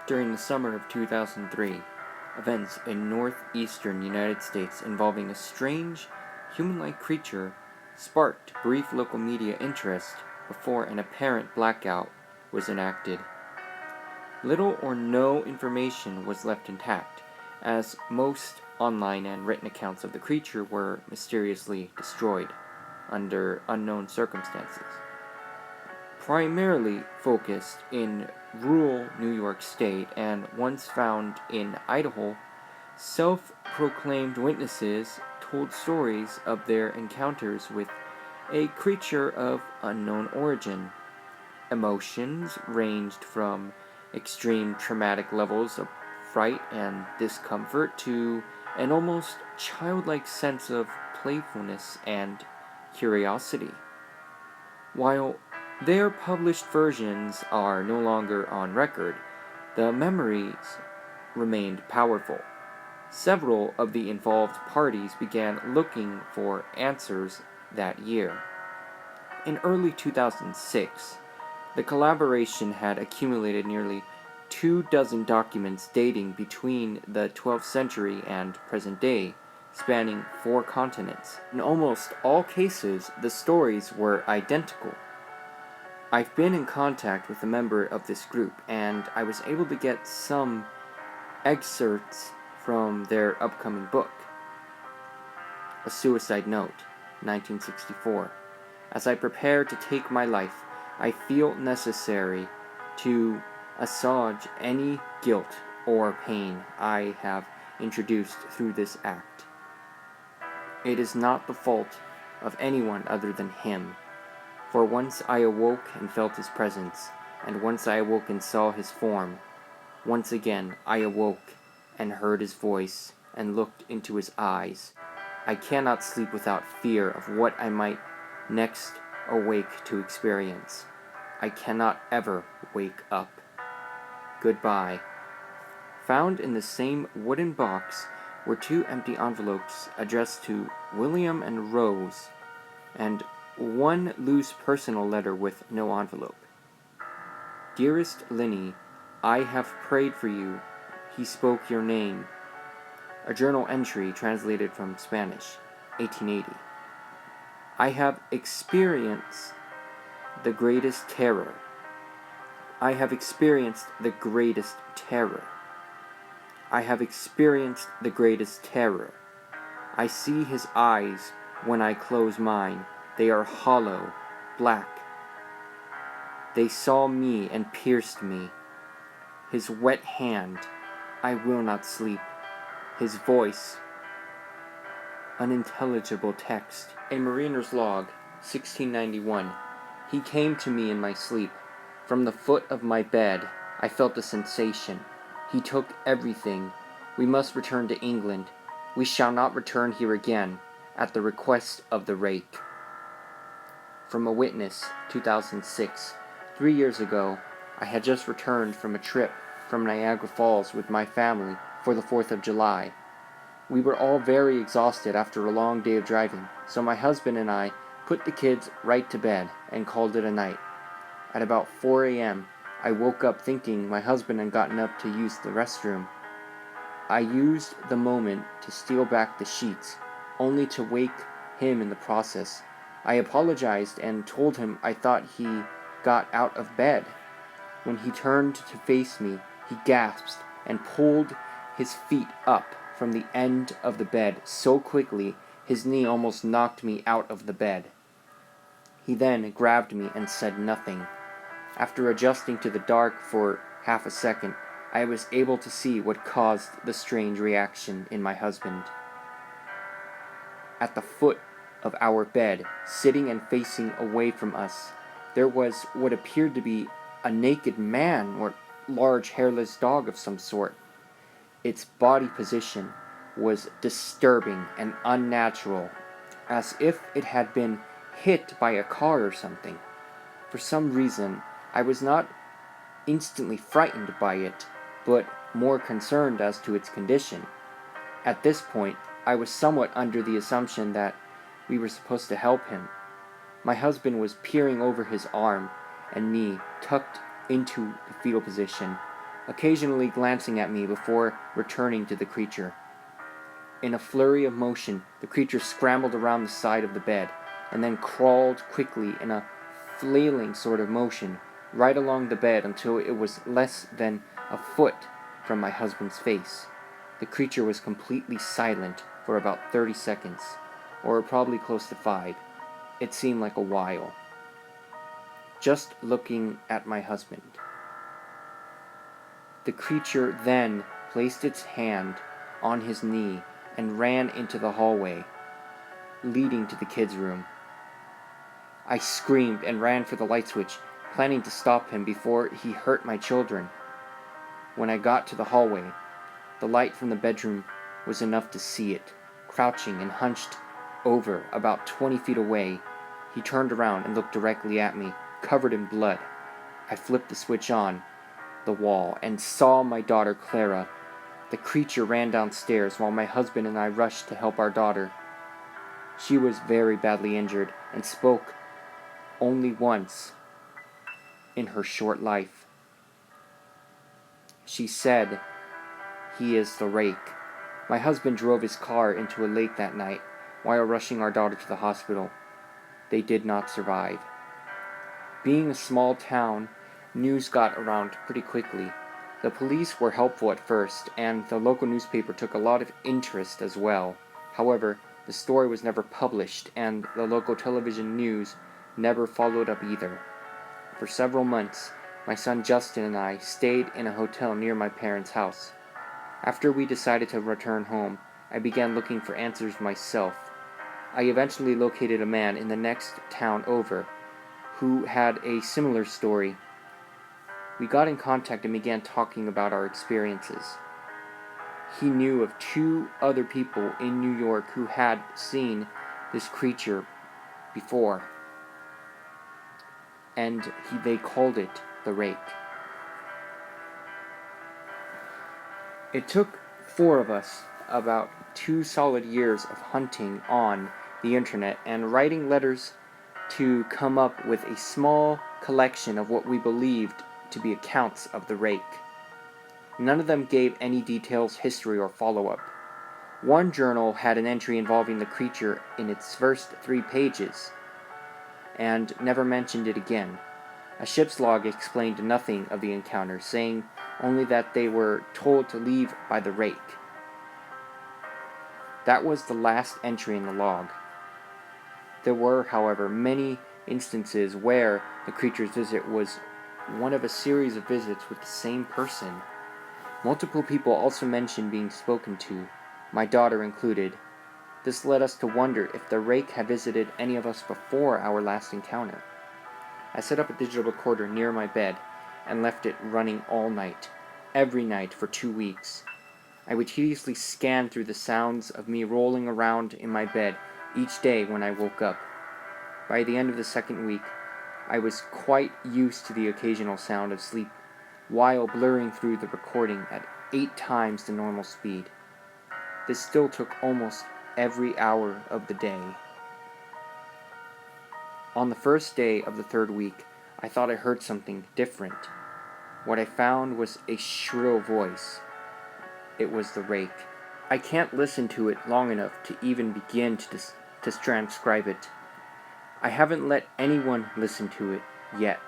During the summer of 2003, events in northeastern United States involving a strange, human-like creature sparked brief local media interest before an apparent blackout was enacted. Little or no information was left intact, as most online and written accounts of the creature were mysteriously destroyed under unknown circumstances. Primarily focused in rural New York State and once found in Idaho, self-proclaimed witnesses told stories of their encounters with a creature of unknown origin. Emotions ranged from extreme traumatic levels of fright and discomfort to an almost childlike sense of playfulness and curiosity. While their published versions are no longer on record, the memories remained powerful. Several of the involved parties began looking for answers that year. In early 2006, the collaboration had accumulated nearly 24 documents dating between the 12th century and present day, spanning 4 continents. In almost all cases, the stories were identical. I've been in contact with a member of this group, and I was able to get some excerpts from their upcoming book, A Suicide Note, 1964. As I prepare to take my life, I feel necessary to assuage any guilt or pain I have introduced through this act. It is not the fault of anyone other than him, for once I awoke and felt his presence, and once I awoke and saw his form. Once again I awoke and heard his voice and looked into his eyes. I cannot sleep without fear of what I might next awake to experience. I cannot ever wake up. Goodbye. Found in the same wooden box were 2 empty envelopes addressed to William and Rose, and 1 loose personal letter with no envelope. Dearest Linny, I have prayed for you. He spoke your name. A journal entry translated from Spanish, 1880. I have experienced the greatest terror. I have experienced the greatest terror. I have experienced the greatest terror. I see his eyes when I close mine. They are hollow, black. They saw me and pierced me. His wet hand, I will not sleep. His voice, unintelligible text. A Mariner's Log, 1691. He came to me in my sleep. From the foot of my bed, I felt a sensation. He took everything. We must return to England. We shall not return here again, at the request of the Rake. From a witness, 2006. 3 years ago, I had just returned from a trip from Niagara Falls with my family for the 4th of July. We were all very exhausted after a long day of driving, so my husband and I put the kids right to bed and called it a night. At about 4 a.m., I woke up thinking my husband had gotten up to use the restroom. I used the moment to steal back the sheets, only to wake him in the process. I apologized and told him I thought he got out of bed. When he turned to face me, he gasped and pulled his feet up from the end of the bed so quickly his knee almost knocked me out of the bed. He then grabbed me and said nothing. After adjusting to the dark for half a second, I was able to see what caused the strange reaction in my husband. At the foot of our bed, sitting and facing away from us, there was what appeared to be a naked man or large hairless dog of some sort. Its body position was disturbing and unnatural, as if it had been hit by a car or something. For some reason, I was not instantly frightened by it, but more concerned as to its condition. At this point, I was somewhat under the assumption that we were supposed to help him. My husband was peering over his arm and knee, tucked into the fetal position, occasionally glancing at me before returning to the creature. In a flurry of motion, the creature scrambled around the side of the bed, and then crawled quickly in a flailing sort of motion right along the bed until it was less than a foot from my husband's face. The creature was completely silent for about 30 seconds, or probably close to 5. It seemed like a while. Just looking at my husband. The creature then placed its hand on his knee and ran into the hallway, leading to the kids' room. I screamed and ran for the light switch, planning to stop him before he hurt my children. When I got to the hallway, the light from the bedroom was enough to see it. Crouching and hunched over about 20 feet away, he turned around and looked directly at me, covered in blood. I flipped the switch on the wall and saw my daughter Clara. The creature ran downstairs while my husband and I rushed to help our daughter. She was very badly injured and spoke only once in her short life. She said, "He is the Rake." My husband drove his car into a lake that night while rushing our daughter to the hospital. They did not survive. Being a small town, news got around pretty quickly. The police were helpful at first, and the local newspaper took a lot of interest as well. However, the story was never published, and the local television news never followed up either. For several months, my son Justin and I stayed in a hotel near my parents' house. After we decided to return home, I began looking for answers myself. I eventually located a man in the next town over who had a similar story. We got in contact and began talking about our experiences. He knew of 2 other people in New York who had seen this creature before, and they called it the Rake. It took 4 of us about 2 solid years of hunting on the internet and writing letters to come up with a small collection of what we believed to be accounts of the Rake. None of them gave any details, history, or follow-up. One journal had an entry involving the creature in its first 3 pages, and never mentioned it again. A ship's log explained nothing of the encounter, saying only that they were told to leave by the Rake. That was the last entry in the log. There were, however, many instances where the creature's visit was one of a series of visits with the same person. Multiple people also mentioned being spoken to, my daughter included. This led us to wonder if the Rake had visited any of us before our last encounter. I set up a digital recorder near my bed and left it running all night, every night for 2 weeks. I would tediously scan through the sounds of me rolling around in my bed each day when I woke up. By the end of the 2nd week, I was quite used to the occasional sound of sleep, while blurring through the recording at 8 times the normal speed. This still took almost every hour of the day. On the first day of the 3rd week, I thought I heard something different. What I found was a shrill voice. It was the Rake. I can't listen to it long enough to even begin to transcribe it. I haven't let anyone listen to it yet.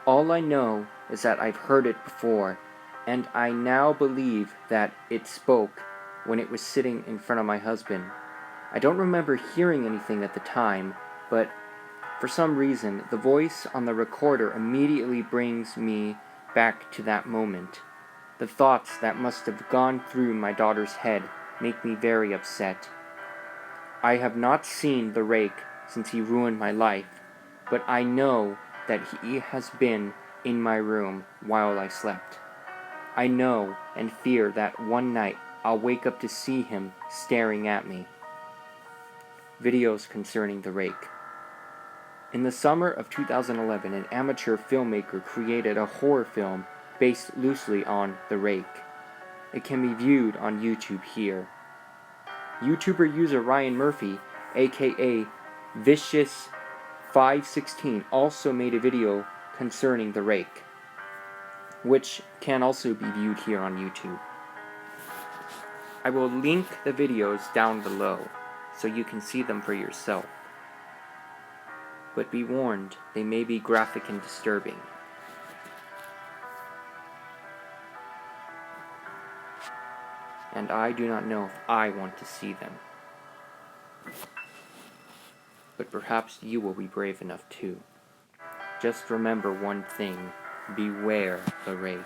All I know is that I've heard it before, and I now believe that it spoke when it was sitting in front of my husband. I don't remember hearing anything at the time, but for some reason, the voice on the recorder immediately brings me back to that moment. The thoughts that must have gone through my daughter's head make me very upset. I have not seen the Rake since he ruined my life, but I know that he has been in my room while I slept. I know and fear that one night I'll wake up to see him staring at me. Videos concerning the Rake. In the summer of 2011, an amateur filmmaker created a horror film based loosely on the Rake. It can be viewed on YouTube here. YouTuber user Ryan Murphy, aka Vicious516, also made a video concerning the Rake. which can also be viewed here on YouTube. I will link the videos down below so you can see them for yourself. But be warned, they may be graphic and disturbing. And I do not know if I want to see them. But perhaps you will be brave enough too. Just remember one thing: beware the Rake.